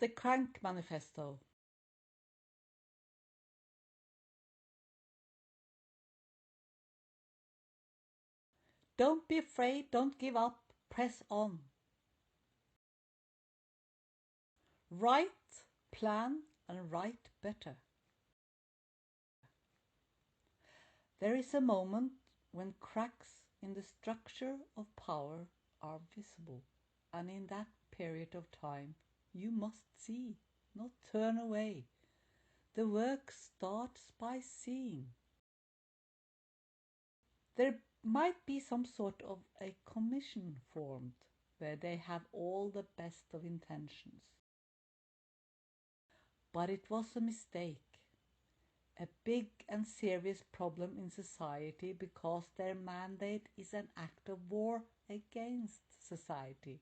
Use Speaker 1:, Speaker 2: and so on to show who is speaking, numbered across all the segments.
Speaker 1: The Crank Manifesto. Don't be afraid, don't give up, press on. Write, plan, and write better. There is a moment when cracks in the structure of power are visible, and in that period of time you must see, not turn away. The work starts by seeing. There might be some sort of a commission formed where they have all the best of intentions. But it was a mistake, a big and serious problem in society, because their mandate is an act of war against society.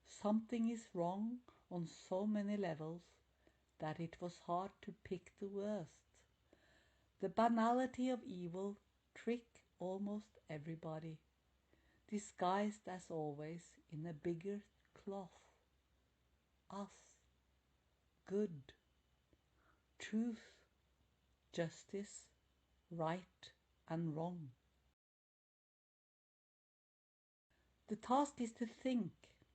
Speaker 1: Something is wrong on so many levels that it was hard to pick the worst. The banality of evil tricked almost everybody, disguised as always in a bigger cloth. Us, good, truth, justice, right and wrong. The task is to think,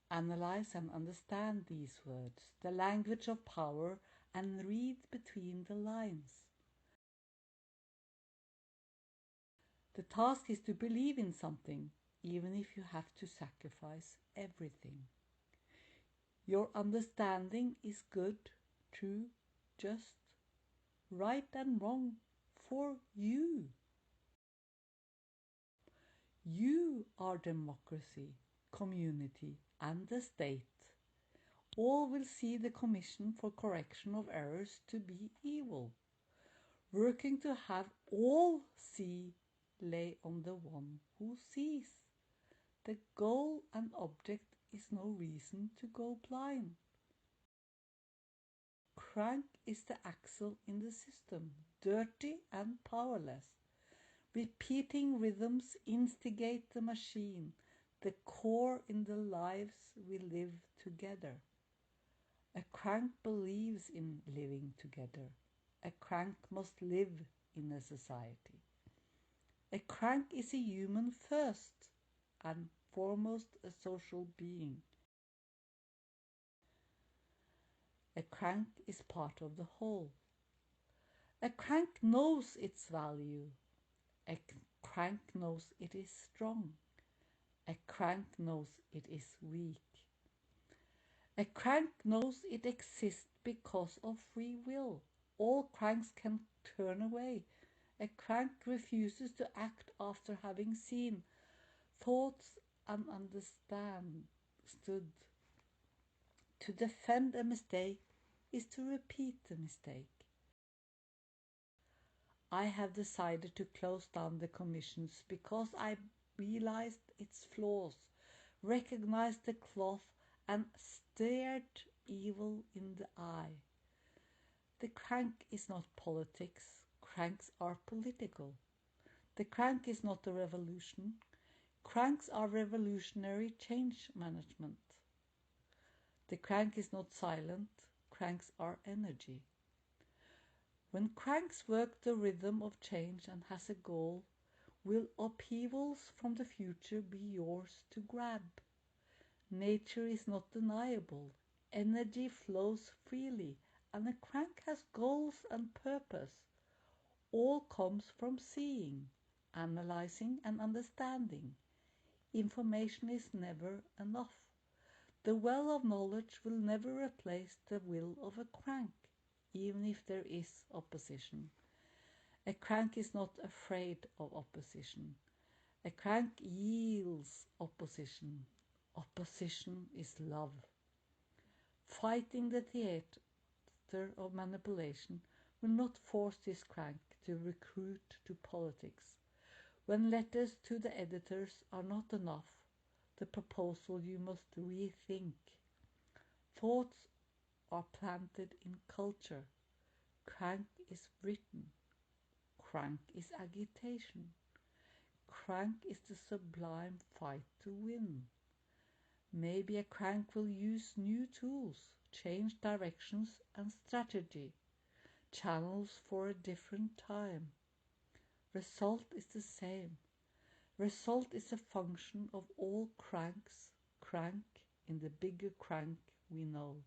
Speaker 1: analyze and understand these words, the language of power, and read between the lines. The task is to believe in something, even if you have to sacrifice everything. Your understanding is good, true, just, right and wrong for you. You are democracy, community, and the state. All will see the Commission for Correction of Errors to be evil. Working to have all see lay on the one who sees. The goal and object is no reason to go blind. Crank is the axle in the system, dirty and powerless. Repeating rhythms instigate the machine, the core in the lives we live together. A crank believes in living together. A crank must live in a society. A crank is a human first and foremost, a social being. A crank is part of the whole. A crank knows its value. A crank knows it is strong. A crank knows it is weak. A crank knows it exists because of free will. All cranks can turn away. A crank refuses to act after having seen thoughts and understood. To defend a mistake is to repeat the mistake. I have decided to close down the commissions because I realized its flaws, recognized the cloth, and stared evil in the eye. The crank is not politics. Cranks are political. The crank is not a revolution. Cranks are revolutionary change management. The crank is not silent. Cranks are energy. When cranks work the rhythm of change and has a goal, will upheavals from the future be yours to grab? Nature is not deniable. Energy flows freely, and a crank has goals and purpose. All comes from seeing, analyzing and understanding. Information is never enough. The well of knowledge will never replace the will of a crank, even if there is opposition. A crank is not afraid of opposition. A crank yields opposition. Opposition is love. Fighting the theater of manipulation will not force this crank to recruit to politics. When letters to the editors are not enough, the proposal you must rethink. Thoughts are planted in culture. Crank is written. Crank is agitation. Crank is the sublime fight to win. Maybe a crank will use new tools change directions and strategy, channels for a different time. Result is the same. Result is a function of all cranks, crank in the bigger crank we know.